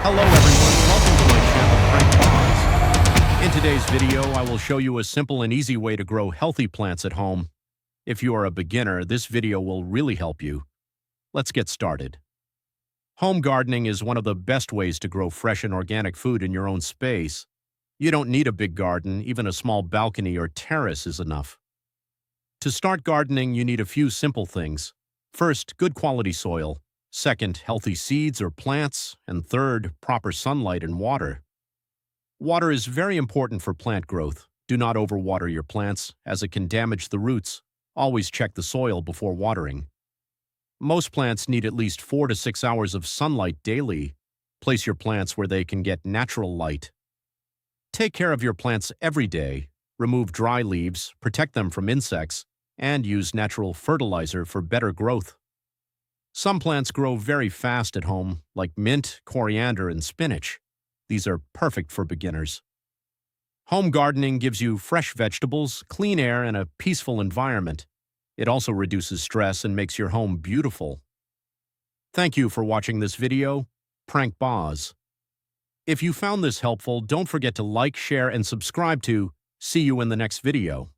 Hello everyone, welcome to my channel, Prank Boz. In today's video, I will show you a simple and easy way to grow healthy plants at home. If you are a beginner, this video will really help you. Let's get started. Home gardening is one of the best ways to grow fresh and organic food in your own space. You don't need a big garden, even a small balcony or terrace is enough. To start gardening, you need a few simple things. First, good quality soil. Second, healthy seeds or plants. And third, proper sunlight and water. Water is very important for plant growth. Do not overwater your plants, as it can damage the roots. Always check the soil before watering. Most plants need at least 4 to 6 hours of sunlight daily. Place your plants where they can get natural light. Take care of your plants every day. Remove dry leaves, protect them from insects, and use natural fertilizer for better growth. Some plants grow very fast at home, like mint, coriander, and spinach. These are perfect for beginners. Home gardening gives you fresh vegetables, clean air, and a peaceful environment. It also reduces stress and makes your home beautiful. Thank you for watching this video. Prank Boz. If you found this helpful, don't forget to like, share, and subscribe to. See you in the next video.